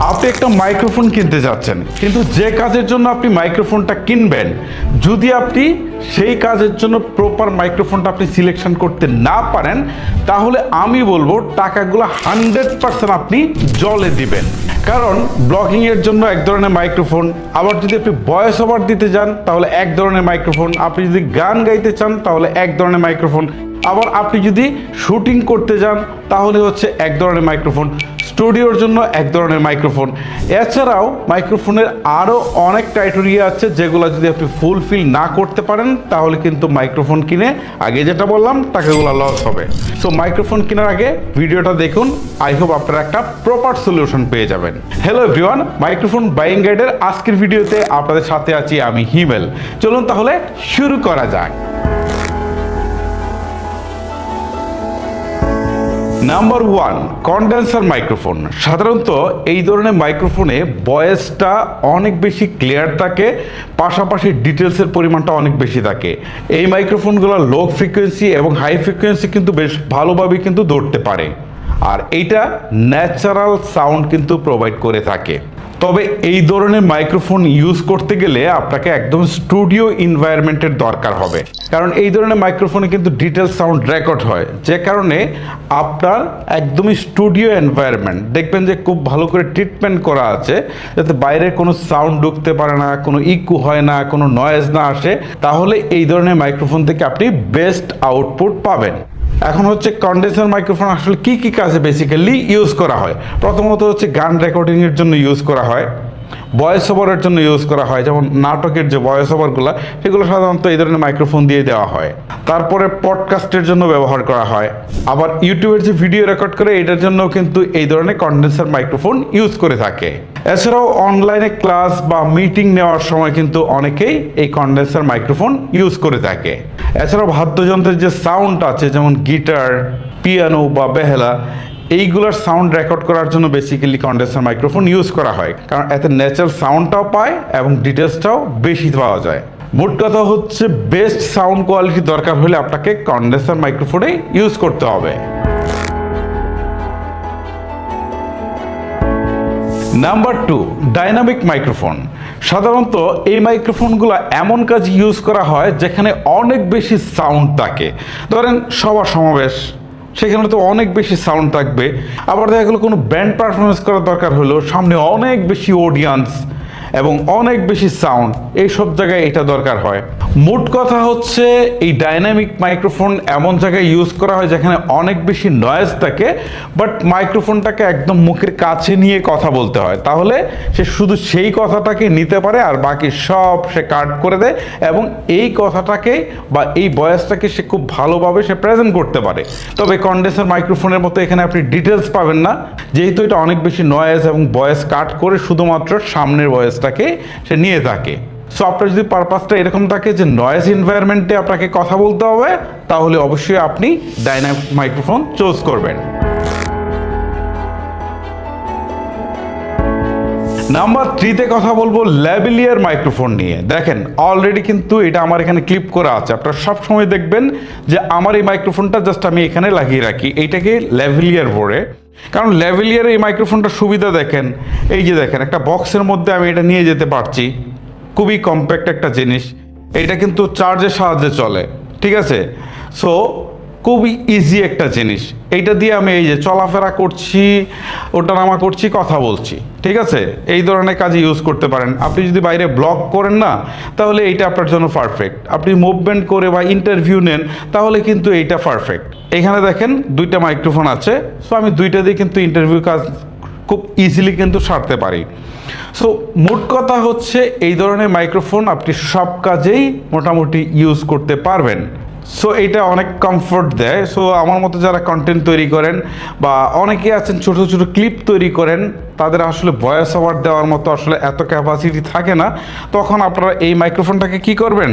আপনি একটা মাইক্রোফোন কিনতে যাচ্ছেন, কিন্তু যে কাজের জন্য আপনি মাইক্রোফোনটা কিনবেন, যদি আপনি সেই কাজের জন্য প্রপার মাইক্রোফোনটা আপনি সিলেকশন করতে না পারেন, তাহলে আমি বলবো টাকাগুলো 100% আপনি জলে দিবেন। কারণ ব্লগিংয়ের জন্য এক ধরনের মাইক্রোফোন, আবার যদি আপনি ভয়েস ওভার দিতে যান তাহলে এক ধরনের মাইক্রোফোন, আপনি যদি গান গাইতে চান তাহলে এক ধরনের মাইক্রোফোন, আবার আপনি যদি শুটিং করতে যান তাহলে হচ্ছে এক ধরনের মাইক্রোফোন, স্টুডিওর জন্য এক ধরনের মাইক্রোফোন। এছাড়াও মাইক্রোফোনের আরও অনেক ক্রাইটেরিয়া আছে, যেগুলো যদি আপনি ফুলফিল না করতে পারেন তাহলে কিন্তু মাইক্রোফোন কিনে আগে যেটা বললাম টাকাগুলো লস হবে। সো মাইক্রোফোন কেনার আগে ভিডিওটা দেখুন, আই হোপ আপনারা একটা প্রপার সলিউশন পেয়ে যাবেন। হ্যালো এভরিওয়ান, মাইক্রোফোন বাইং গাইডের আজকের ভিডিওতে আপনাদের সাথে আছি আমি হিমেল। চলুন তাহলে শুরু করা যাক। Number 1, condenser microphone. সাধারণত এই ধরনের মাইক্রোফোনে ভয়েসটা অনেক বেশি ক্লিয়ার থাকে, পাশাপাশি ডিটেলসের পরিমাণটা অনেক বেশি থাকে। এই মাইক্রোফোনগুলো লো ফ্রিকোয়েন্সি এবং হাই ফ্রিকোয়েন্সি কিন্তু বেশ ভালোভাবে কিন্তু ধরতে পারে, আর এইটা ন্যাচারাল সাউন্ড কিন্তু প্রোভাইড করে থাকে। তবে এই ধরনের মাইক্রোফোন ইউজ করতে গেলে আপনাকে একদম স্টুডিও এনভায়রনমেন্টের দরকার হবে, কারণ এই ধরনের মাইক্রোফোনে কিন্তু ডিটেল সাউন্ড রেকর্ড হয়, যে কারণে আপনার একদমই স্টুডিও এনভায়রনমেন্ট দেখবেন যে খুব ভালো করে ট্রিটমেন্ট করা আছে, যাতে বাইরের কোনো সাউন্ড ঢুকতে পারে না, কোনো ইকো হয় না, কোনো নয়েজ না আসে। তাহলে এই ধরনের মাইক্রোফোন থেকে আপনি বেস্ট আউটপুট পাবেন। এখন হচ্ছে কন্ডেন্সার মাইক্রোফোন আসলে কি কি কাজে বেসিক্যালি ইউজ করা হয়। প্রথমত হচ্ছে গান রেকর্ডিংয়ের জন্য ইউজ করা হয়, ভয়েস ওভারের জন্য ইউজ করা হয়, যেমন নাটকের যে ভয়েস ওভারগুলো সেগুলো সাধারণত এই ধরনের মাইক্রোফোন দিয়ে দেওয়া হয়। তারপরে পডকাস্টের জন্য ব্যবহার করা হয়, আবার ইউটিউবের যে ভিডিও রেকর্ড করে এটার জন্য কিন্তু এই ধরনের কন্ডেন্সার মাইক্রোফোন ইউজ করে থাকে। এছাড়াও অনলাইনে ক্লাস বা মিটিং নেওয়ার সময় কিন্তু অনেকেই এই কন্ডেন্সার মাইক্রোফোন ইউজ করে থাকে। এছাড়াও বাদ্যযন্ত্রের যে সাউন্ড আছে, যেমন গিটার, পিয়ানো বা বেহেলা, এইগুলোর সাউন্ড রেকর্ড করার জন্য বেসিক্যালি কন্ডেন্সার মাইক্রোফোন ইউজ করা হয়, কারণ এতে ন্যাচারাল সাউন্ডটাও পায় এবং ডিটেলসটাও বেশি পাওয়া যায়। মোট কথা হচ্ছে বেস্ট সাউন্ড কোয়ালিটি দরকার হলে আপনাকে কন্ডেন্সার মাইক্রোফোনে ইউজ করতে হবে। Number 2, dynamic microphone. সাধারণত এই মাইক্রোফোনগুলো এমন কাজে ইউজ করা হয় যেখানে অনেক বেশি সাউন্ড থাকে। ধরেন সভা সমাবেশ, সেখানে তো অনেক বেশি সাউন্ড থাকবে। আবার দেখা গেলো কোনো ব্যান্ড পারফরমেন্স করার দরকার হলো, সামনে অনেক বেশি অডিয়েন্স এবং অনেক বেশি সাউন্ড, এই সব জায়গায় এটা দরকার হয়। মোট কথা হচ্ছে এই ডাইনামিক মাইক্রোফোন এমন জায়গায় ইউজ করা হয় যেখানে অনেক বেশি নয়েজ থাকে, বাট মাইক্রোফোনটাকে একদম মুখের কাছে নিয়ে কথা বলতে হয়, তাহলে সে শুধু সেই কথাটাকে নিতে পারে আর বাকি সব সে কাট করে দেয়, এবং এই কথাটাকে বা এই ভয়েসটাকে সে খুব ভালোভাবে সে প্রেজেন্ট করতে পারে। তবে কন্ডেন্সার মাইক্রোফোনের মতো এখানে আপনি ডিটেলস পাবেন না, যেহেতু এটা অনেক বেশি নয়েজ এবং ভয়েস কাট করে শুধুমাত্র সামনের ভয়েসটাকে সে নিয়ে থাকে। সো আপনার যদি পারপাসটা এরকম থাকে যে নয়েজ এনভায়রনমেন্টে আপনাকে কথা বলতে হবে, তাহলে অবশ্যই আপনি ডাইনামিক মাইক্রোফোন চুজ করবেন। নাম্বার 3-তে কথা বলবো ল্যাভেলিয়ার মাইক্রোফোন নিয়ে। দেখেন অলরেডি কিন্তু এটা আমার এখানে ক্লিপ করা আছে, আপনারা সবসময় দেখবেন যে আমার এই মাইক্রোফোনটা জাস্ট আমি এখানে লাগিয়ে রাখি, এইটাকে ল্যাভেলিয়ার বলে। কারণ ল্যাভেলিয়ার এই মাইক্রোফোনটা সুবিধা দেখেন, এই যে দেখেন একটা বক্সের মধ্যে আমি এটা নিয়ে যেতে পারছি, খুবই কম্প্যাক্ট একটা জিনিস। এটা কিন্তু চার্জের সাহায্যে চলে, ঠিক আছে। সো খুবই ইজি একটা জিনিস, এইটা দিয়ে আমি এই যে চলাফেরা করছি, ওঠানামা করছি, কথা বলছি, ঠিক আছে। এই ধরনের কাজে ইউজ করতে পারেন। আপনি যদি বাইরে ব্লগ করেন না, তাহলে এইটা আপনার জন্য পারফেক্ট। আপনি মুভমেন্ট করে বা ইন্টারভিউ নেন, তাহলে কিন্তু এইটা পারফেক্ট। এখানে দেখেন 2টা মাইক্রোফোন আছে, সো আমি 2টা দিয়ে কিন্তু ইন্টারভিউ কাজ খুব ইজিলি কিন্তু সারতে পারি। সো মোট কথা হচ্ছে এই ধরনের মাইক্রোফোন আপনি সব কাজেই মোটামুটি ইউজ করতে পারবেন। সো এইটা অনেক কমফোর্ট দেয়। সো আমার মতো যারা কন্টেন্ট তৈরি করেন বা অনেকে আছেন ছোট ছোট ক্লিপ তৈরি করেন, তাদের আসলে ভয়েস ওভার দেওয়ার মতো আসলে এত ক্যাপাসিটি থাকে না, তখন আপনারা এই মাইক্রোফোনটাকে কি করবেন,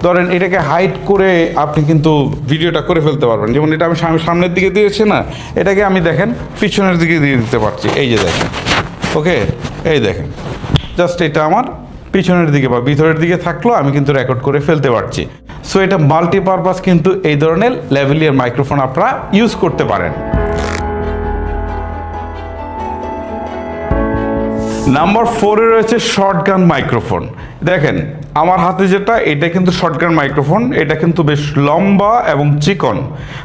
ধরেন এটাকে হাইড করে আপনি কিন্তু ভিডিওটা করে ফেলতে পারবেন। যেমন এটা আমি সামনের দিকে দিয়েছি না, এটাকে আমি দেখেন পিছনের দিকে দিয়ে দিতে পারছি, এই যে দেখেন, ওকে, এই দেখেন জাস্ট এটা আমার পিছনের দিকে বা ভিতরের দিকে থাকলো, আমি কিন্তু রেকর্ড করে ফেলতে পারছি। সো এটা মাল্টিপারপাস কিন্তু এই ধরনের ল্যাভেলিয়ার মাইক্রোফোন আপনারা ইউজ করতে পারেন। নাম্বার 4-এ রয়েছে শর্টগান মাইক্রোফোন। দেখেন আমার হাতে যেটা, এটা কিন্তু শর্টগান মাইক্রোফোন। এটা কিন্তু বেশ লম্বা এবং চিকন,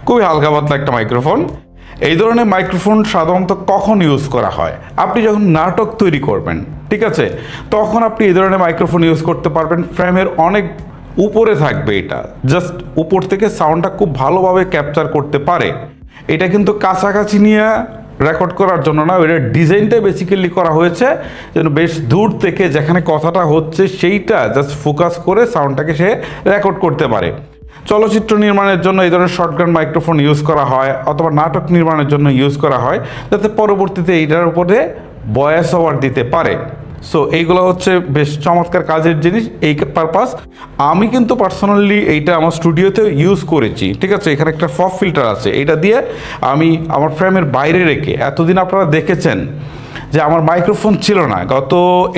খুবই হালকা পাতলা একটা মাইক্রোফোন। এই ধরনের মাইক্রোফোন সাধারণত কখন ইউজ করা হয়? আপনি যখন নাটক তৈরি করবেন, ঠিক আছে, তখন আপনি এই ধরনের মাইক্রোফোন ইউজ করতে পারবেন। ফ্রেমের অনেক উপরে থাকবে, এটা জাস্ট উপর থেকে সাউন্ডটা খুব ভালোভাবে ক্যাপচার করতে পারে। এটা কিন্তু কাছাকাছি নিয়ে রেকর্ড করার জন্য না, এটার ডিজাইনটাই বেসিক্যালি করা হয়েছে যেন বেশ দূর থেকে যেখানে কথাটা হচ্ছে সেইটা জাস্ট ফোকাস করে সাউন্ডটাকে সে রেকর্ড করতে পারে। চলচ্চিত্র নির্মাণের জন্য এই ধরনের শর্টগান মাইক্রোফোন ইউজ করা হয়, অথবা নাটক নির্মাণের জন্য ইউজ করা হয়, যাতে পরবর্তীতে এইটার উপরে ভয়েস ওভার দিতে পারে। সো এইগুলো হচ্ছে বেশ চমৎকার কাজের জিনিস, এই পারপাস। আমি কিন্তু পার্সোনালি এইটা আমার স্টুডিওতেও ইউজ করেছি, ঠিক আছে। এখানে একটা পপ ফিল্টার আছে, এইটা দিয়ে আমি আমার ফ্রেমের বাইরে রেখে, এতদিন আপনারা দেখেছেন যে আমার মাইক্রোফোন ছিল না,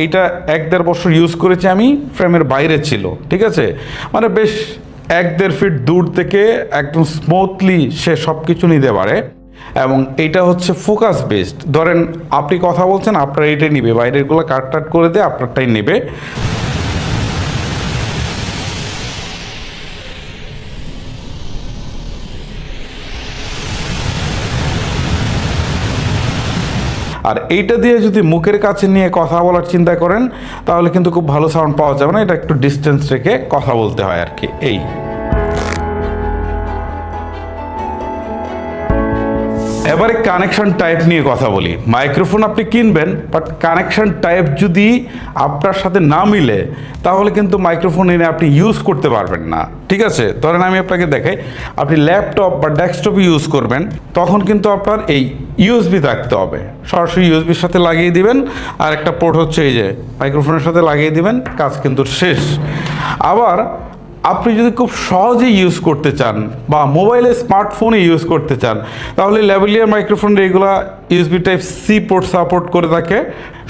এইটা 1-1.5 বছর ইউজ করেছি আমি, ফ্রেমের বাইরে ছিল, ঠিক আছে। মানে বেশ 1-1.5 ফিট দূর থেকে একদম স্মুথলি সে সব কিছু নিতে পারে। এবং এইটা হচ্ছে ফোকাস বেসড। ধরেন আপনি কথা বলছেন, আপনার এইটাই নিবে, বাইরেরগুলো কাট করে দিয়ে আপনারটাই নেবে। আর এইটা দিয়ে যদি মুখের কাছে নিয়ে কথা বলার চিন্তা করেন, তাহলে কিন্তু খুব ভালো সাউন্ড পাওয়া যাবে না। এটা একটু ডিস্টেন্স রেখে কথা বলতে হয় আর কি। এই এবারে কানেকশন টাইপ নিয়ে কথা বলি। মাইক্রোফোন আপনি কিনবেন, বাট কানেকশন টাইপ যদি আপনার সাথে না মিলে, তাহলে কিন্তু মাইক্রোফোন এনে আপনি ইউজ করতে পারবেন না, ঠিক আছে। ধরেন আমি আপনাকে দেখাই, আপনি ল্যাপটপ বা ডেস্কটপ ইউজ করবেন, তখন কিন্তু আপনার এই ইউএসবি থাকতে হবে। সরাসরি ইউএসবির সাথে লাগিয়ে দিবেন, আর একটা পোর্ট হচ্ছে এই যে মাইক্রোফোনের সাথে লাগিয়ে দিবেন, কাজ কিন্তু শেষ। আবার আপনি যদি খুব সহজে ইউজ করতে চান, বা মোবাইলে স্মার্টফোনে ইউজ করতে চান, তাহলে ল্যাভেলিয়ার মাইক্রোফোন এগুলো USB type C port support করে থাকে।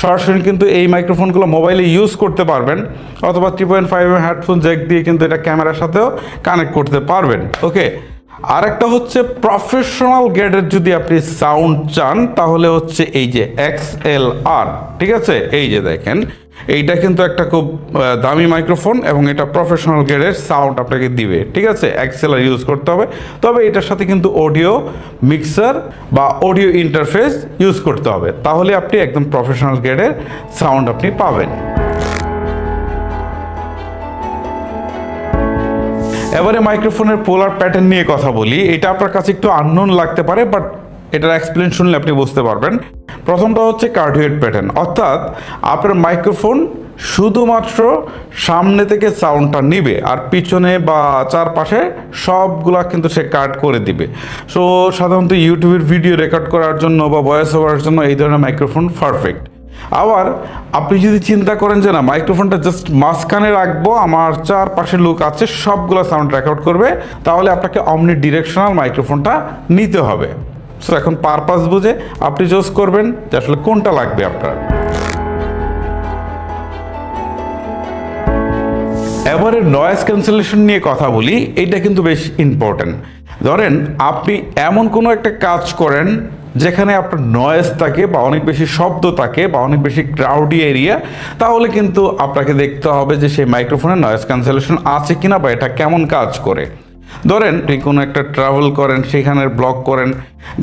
সরাসরি কিন্তু এই মাইক্রোফোনগুলো মোবাইলে ইউজ করতে পারবেন, অথবা 3.5 হেডফোন জ্যাক দিয়ে কিন্তু এটা ক্যামেরার সাথেও কানেক্ট করতে পারবেন। ওকে, আরেকটা হচ্ছে প্রফেশনাল গ্রেডের যদি আপনি সাউন্ড চান, তাহলে হচ্ছে এই যে XLR, ঠিক আছে। এই যে দেখেন, এইটা কিন্তু একটা খুব দামি মাইক্রোফোন, এবং এটা প্রফেশনাল গ্রেডের সাউন্ড আপনাকে দিবে, ঠিক আছে। XLR ইউজ করতে হবে, তবে এটার সাথে কিন্তু অডিও মিক্সার বা অডিও ইন্টারফেস ইউজ করতে হবে, তাহলে আপনি একদম প্রফেশনাল গ্রেডের সাউন্ড আপনি পাবেন। এবারে মাইক্রোফোনের পোলার প্যাটার্ন নিয়ে কথা বলি। এটা আপনার কাছে একটু আননোন লাগতে পারে, বাট এটার এক্সপ্লেন শুনলে আপনি বুঝতে পারবেন। প্রথমটা হচ্ছে কার্ডিওয়েড প্যাটার্ন, অর্থাৎ আপনার মাইক্রোফোন শুধুমাত্র সামনে থেকে সাউন্ডটা নিবে, আর পিছনে বা চারপাশে সবগুলা কিন্তু সে কাট করে দিবে। সো সাধারণত ইউটিউবের ভিডিও রেকর্ড করার জন্য বা ভয়েস ওভারের জন্য এই ধরনের মাইক্রোফোন পারফেক্ট। আবার আপনি যদি চিন্তা করেন যে না, মাইক্রোফোনটা জাস্ট মাঝখানে রাখবো, আমার চারপাশে লোক আছে, সবগুলো সাউন্ড রেকর্ড করবে, তাহলে আপনাকে অমনি ডিরেকশনাল মাইক্রোফোনটা নিতে হবে। সো এখন পারপাস বুঝে আপনি চুজ করবেন যে আসলে কোনটা লাগবে আপনার। এবারে নয়েজ ক্যান্সেলেশন নিয়ে কথা বলি। এটা কিন্তু বেশ ইম্পর্টেন্ট। ধরেন আপনি এমন কোনো একটা কাজ করেন যেখানে আপনার নয়েজ থাকে, বা অনেক বেশি শব্দ থাকে, বা অনেক বেশি ক্রাউডি এরিয়া, তাহলে কিন্তু আপনাকে দেখতে হবে যে সেই মাইক্রোফোনে নয়েজ ক্যান্সেলেশন আছে কিনা, বা এটা কেমন কাজ করে। ধরেন আপনি কোনো একটা ট্রাভেল করেন, সেখানে ব্লক করেন,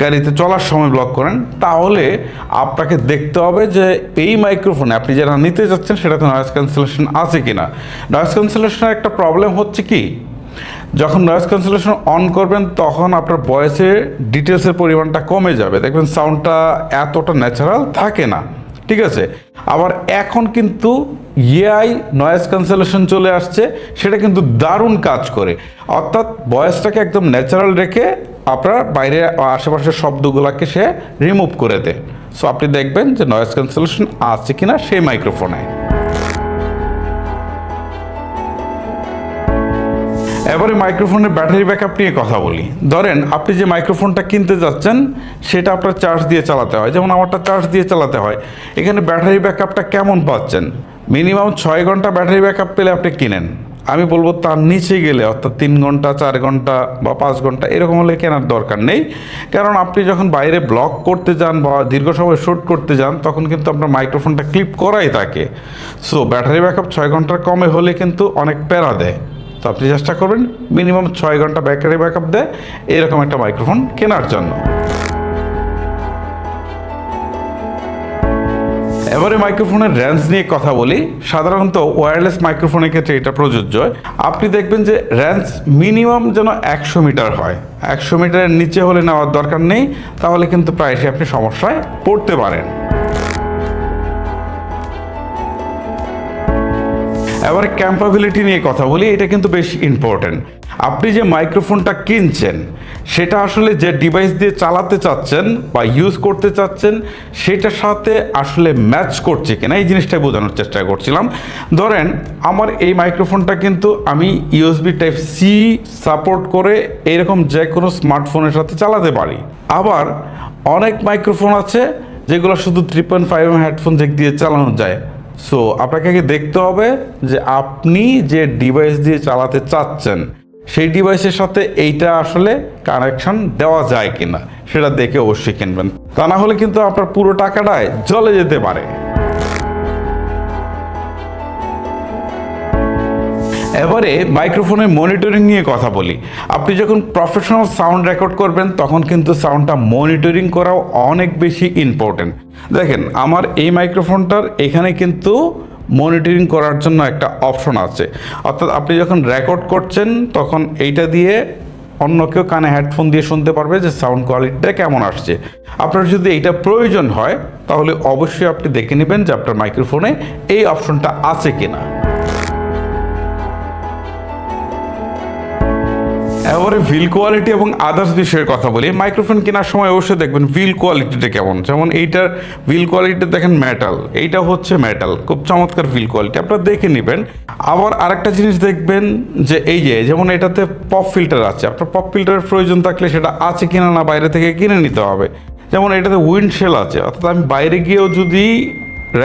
গাড়িতে চলার সময় ব্লক করেন, তাহলে আপনাকে দেখতে হবে যে এই মাইক্রোফোনে আপনি যেটা নিতে যাচ্ছেন সেটাতে নয়েজ ক্যান্সেলেশন আছে কিনা। নয়েজ ক্যান্সেলেশনের একটা প্রবলেম হচ্ছে কি, যখন নয়েজ ক্যান্সেলেশন অন করবেন, তখন আপনার ভয়েসের ডিটেলসের পরিমাণটা কমে যাবে, দেখবেন সাউন্ডটা এতটা ন্যাচারাল থাকে না, ঠিক আছে। আবার এখন কিন্তু এআই নয়েজ ক্যান্সেলেশন চলে আসছে, সেটা কিন্তু দারুণ কাজ করে, অর্থাৎ ভয়েসটাকে একদম ন্যাচারাল রেখে আপনার বাইরে আশেপাশের শব্দগুলোকে সে রিমুভ করে দেয়। সো আপনি দেখবেন যে নয়েজ ক্যান্সেলেশন আছে কিনা সেই মাইক্রোফোনে। এবারে মাইক্রোফোনের ব্যাটারি ব্যাকআপ নিয়ে কথা বলি। ধরেন আপনি যে মাইক্রোফোনটা কিনতে যাচ্ছেন, সেটা আপনার চার্জ দিয়ে চালাতে হয়, যেমন আমারটা চার্জ দিয়ে চালাতে হয়। এখানে ব্যাটারি ব্যাকআপটা কেমন পাচ্ছেন? মিনিমাম 6 ঘন্টা ব্যাটারি ব্যাকআপ পেলে আপনি কিনেন। আমি বলবো তার নিচে গেলে অর্থাৎ 3 ঘন্টা 4 ঘন্টা বা 5 ঘন্টা এরকম হলে কেনার দরকার নেই। কারণ আপনি যখন বাইরে ব্লগ করতে যান বা দীর্ঘ সময় শ্যুট করতে যান তখন কিন্তু আপনার মাইক্রোফোনটা ক্লিপ করাই থাকে। সো ব্যাটারি ব্যাকআপ 6 ঘন্টার কমে হলে কিন্তু অনেক প্যারা দেয়। তো আপনি চেষ্টা করবেন মিনিমাম 6 ঘন্টা ব্যাটারি ব্যাকআপ দেয় এরকম একটা মাইক্রোফোন কেনার জন্য। এবারে মাইক্রোফোনের রেঞ্জ নিয়ে কথা বলি। সাধারণত ওয়্যারলেস মাইক্রোফোনের ক্ষেত্রে এটা প্রযোজ্য। আপনি দেখবেন যে রেঞ্জ মিনিমাম যেন 100 মিটার হয়। 100 মিটারের নিচে হলে নেওয়ার দরকার নেই, তাহলে কিন্তু প্রায়শই আপনি সমস্যায় পড়তে পারেন। এবারে ক্যাম্পাবিলিটি নিয়ে কথা বলি, এটা কিন্তু বেশ ইম্পর্টেন্ট। আপনি যে মাইক্রোফোনটা কিনছেন সেটা আসলে যে ডিভাইস দিয়ে চালাতে চাচ্ছেন বা ইউজ করতে চাচ্ছেন সেটার সাথে আসলে ম্যাচ করছে কিনা এই জিনিসটাই বোঝানোর চেষ্টা করছিলাম। ধরেন আমার এই মাইক্রোফোনটা কিন্তু আমি ইউএসবি টাইপ সি সাপোর্ট করে এরকম যে কোনো স্মার্টফোনের সাথে চালাতে পারি। আবার অনেক মাইক্রোফোন আছে যেগুলো শুধু 3.5 হেডফোন জ্যাক দিয়ে চালানো যায়। সো আপনাকে আগে দেখতে হবে যে আপনি যে ডিভাইস দিয়ে চালাতে চাচ্ছেন সেই ডিভাইসের সাথে এইটা আসলে কানেকশন দেওয়া যায় কিনা সেটা দেখে অবশ্যই কিনবেন, তা না হলে কিন্তু আপনার পুরো টাকাটাই জলে যেতে পারে। এবারে মাইক্রোফোনের মনিটরিং নিয়ে কথা বলি। আপনি যখন প্রফেশনাল সাউন্ড রেকর্ড করবেন তখন কিন্তু সাউন্ডটা মনিটরিং করাও অনেক বেশি ইম্পর্টেন্ট। দেখেন আমার এই মাইক্রোফোনটার এখানে কিন্তু মনিটরিং করার জন্য একটা অপশন আছে, অর্থাৎ আপনি যখন রেকর্ড করছেন তখন এইটা দিয়ে অন্য কেউ কানে হেডফোন দিয়ে শুনতে পারবে যে সাউন্ড কোয়ালিটিটা কেমন আসছে। আপনার যদি এইটা প্রয়োজন হয় তাহলে অবশ্যই আপনি দেখে নেবেন যে আপনার মাইক্রোফোনে এই অপশনটা আছে কিনা। এবারে ভিল কোয়ালিটি এবং আদার্স বিষয়ের কথা বলি। মাইক্রোফোন কেনার সময় অবশ্যই দেখবেন ভিল কোয়ালিটিটা কেমন। যেমন এইটার ভিল কোয়ালিটি দেখেন মেটাল, এইটা হচ্ছে মেটাল, খুব চমৎকার ভিল কোয়ালিটি, আপনারা দেখে নেবেন। আবার আরেকটা জিনিস দেখবেন যে এই যে যেমন এটাতে পপ ফিল্টার আছে, আপনার পপ ফিল্টারের প্রয়োজন থাকলে সেটা আছে কিনা না বাইরে থেকে কিনে নিতে হবে। যেমন এটাতে উইন্ডশেল আছে, অর্থাৎ আমি বাইরে গিয়েও যদি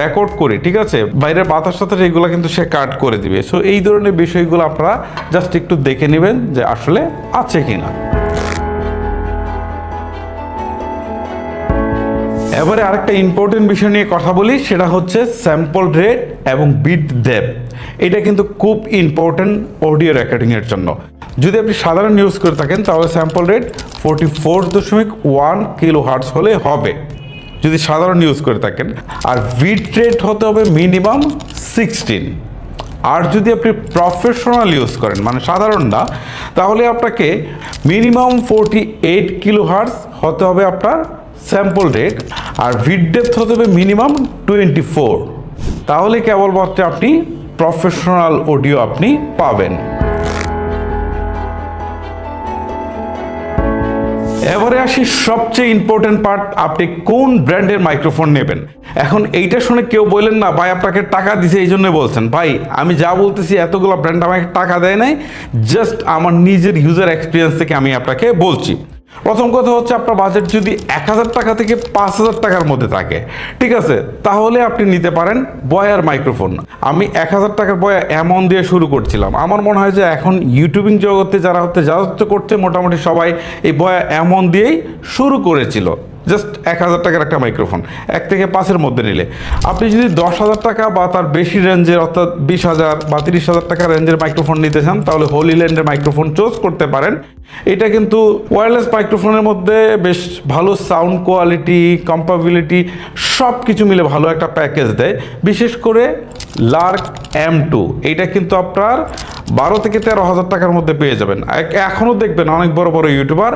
রেকর্ড করি, ঠিক আছে, বাইরের বাতাস সাথে এগুলো কিন্তু সে কাট করে দিবে। সো এই ধরনের বিষয়গুলো আপনারা জাস্ট একটু দেখে নেবেন যে আসলে আছে কিনা। এবারে আরেকটা ইম্পর্টেন্ট বিষয় নিয়ে কথা বলি, সেটা হচ্ছে স্যাম্পল রেট এবং বিট ডেপথ। এটা কিন্তু খুব ইম্পর্টেন্ট অডিও রেকর্ডিংয়ের জন্য। যদি আপনি সাধারণ ইউজ করে থাকেন তাহলে স্যাম্পল রেট 44.1 কিলোহার্টজ হলে হবে যদি সাধারণ ইউজ করে থাকেন, আর বিট রেট হতে হবে মিনিমাম 16। আর যদি আপনি প্রফেশনাল ইউজ করেন মানে সাধারণ না, তাহলে আপনাকে মিনিমাম 48 কিলোহার্টজ হতে হবে আপনার স্যাম্পল রেট, আর বিট ডেপথ হতে হবে মিনিমাম 24। তাহলে কেবলমাত্র আপনি প্রফেশনাল অডিও আপনি পাবেন। এবারে আসি সবচেয়ে ইম্পর্টেন্ট পার্ট, আপনি কোন ব্র্যান্ডের মাইক্রোফোন নেবেন। এখন এইটা শুনে কেউ বললেন না ভাই আপনাকে টাকা দিছে এই জন্য বলছেন। ভাই আমি যা বলতেছি এতগুলো ব্র্যান্ড আমাকে টাকা দেয় নাই, জাস্ট আমার নিজের ইউজার এক্সপিরিয়েন্স থেকে আমি আপনাকে বলছি। প্রথম কথা হচ্ছে আপনার বাজেট যদি 1000 টাকা থেকে 5000 টাকার মধ্যে থাকে, ঠিক আছে, তাহলে আপনি নিতে পারেন বয়ার মাইক্রোফোন। আমি 1000 টাকার বয়া এমন দিয়ে শুরু করছিলাম। আমার মনে হয় যে এখন ইউটিউবিং জগতে যারা যারা করছে মোটামুটি সবাই এই বয়া এমন দিয়েই শুরু করেছিল। জাস্ট 1000 টাকার একটা মাইক্রোফোন 1 থেকে 5-এর মধ্যে নিলে। আপনি যদি 10,000 টাকা বা তার বেশি রেঞ্জের অর্থাৎ 20,000 বা 30,000 টাকা রেঞ্জের মাইক্রোফোন নিতে চান তাহলে হলিল্যান্ডের মাইক্রোফোন চুজ করতে পারেন। এটা কিন্তু ওয়্যারলেস মাইক্রোফোনের মধ্যে বেশ ভালো সাউন্ড কোয়ালিটি, কম্পাবিলিটি সব কিছু মিলে ভালো একটা প্যাকেজ দেয়। বিশেষ করে লার্ক M2 এইটা কিন্তু আপনার 12 থেকে 13,000 টাকার মধ্যে পেয়ে যাবেন। এখনও দেখবেন অনেক বড় বড় ইউটিউবার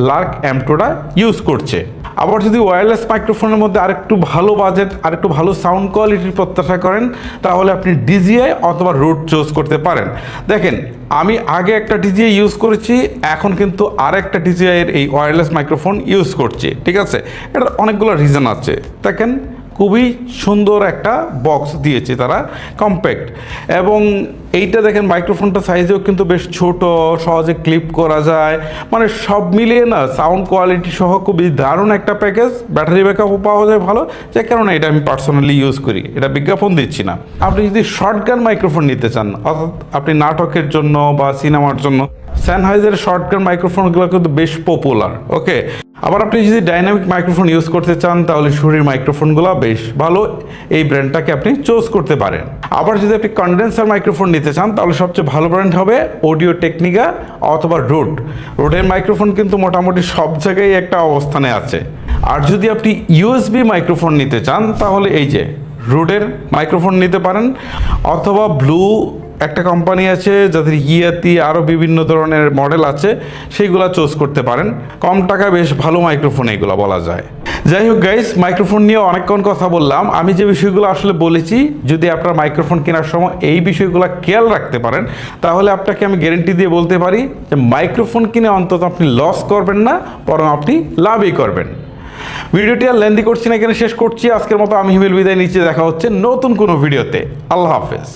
লার্ক M2টা ইউজ করছে। আবার যদি ওয়্যারলেস মাইক্রোফোনের মধ্যে আরেকটু ভালো বাজেট আরেকটু ভালো সাউন্ড কোয়ালিটির প্রত্যাশা করেন তাহলে আপনি DJI অথবা রোড চুজ করতে পারেন। দেখেন আমি আগে একটা DJI ইউজ করেছি, এখন কিন্তু আরেকটা DJI এর এই ওয়্যারলেস মাইক্রোফোন ইউজ করছি, ঠিক আছে। এটার অনেকগুলো রিজন আছে। দেখেন খুবই সুন্দর একটা বক্স দিয়েছে তারা, কম্প্যাক্ট। এবং এইটা দেখেন মাইক্রোফোনটা সাইজেও কিন্তু বেশ ছোট, সহজে ক্লিপ করা যায়, মানে সব মিলিয়ে না সাউন্ড কোয়ালিটি সহ খুবই দারুণ একটা প্যাকেজ। ব্যাটারি ব্যাকআপও পাওয়া যায় ভালো, যে কারণে এটা আমি পার্সোনালি ইউজ করি, এটা বিজ্ঞাপন দিচ্ছি না। আপনি যদি শর্টগান মাইক্রোফোন নিতে চান, অর্থাৎ আপনি নাটকের জন্য বা সিনেমার জন্য, Sennheiser শর্টগান মাইক্রোফোনগুলো কিন্তু বেশ পপুলার। ওকে, আবার আপনি যদি ডাইনামিক মাইক্রোফোন ইউজ করতে চান তাহলে Shure মাইক্রোফোনগুলো বেশ ভালো, এই ব্র্যান্ডটাকে আপনি চুজ করতে পারেন। আবার যদি আপনি কন্ডেন্সার মাইক্রোফোন নিতে চান তাহলে সবচেয়ে ভালো ব্র্যান্ড হবে অডিও টেকনিকা অথবা রোডের মাইক্রোফোন কিন্তু মোটামুটি সব জায়গায় একটা অবস্থানে আছে। আর যদি আপনি ইউএসবি মাইক্রোফোন নিতে চান তাহলে এই যে রোডের মাইক্রোফোন নিতে পারেন, অথবা ব্লু একটা কোম্পানি আছে যাদের ইয়াতি আরও বিভিন্ন ধরনের মডেল আছে, সেইগুলো চুজ করতে পারেন। কম টাকা বেশ ভালো মাইক্রোফোন এগুলো বলা যায়। যাই হোক গাইস, মাইক্রোফোন নিয়ে অনেকক্ষণ কথা বললাম। আমি যে বিষয়গুলো আসলে বলেছি, যদি আপনার মাইক্রোফোন কেনার সময় এই বিষয়গুলো খেয়াল রাখতে পারেন তাহলে আপনাকে আমি গ্যারেন্টি দিয়ে বলতে পারি যে মাইক্রোফোন কিনে অন্তত আপনি লস করবেন না, বরং আপনি লাভই করবেন। ভিডিওটি আর লেন্দি করছি না, এখানে শেষ করছি। আজকের মতো আমি হিমেল বিদায় নিচ্ছি, দেখা হচ্ছে নতুন কোনো ভিডিওতে। আল্লাহ হাফেজ।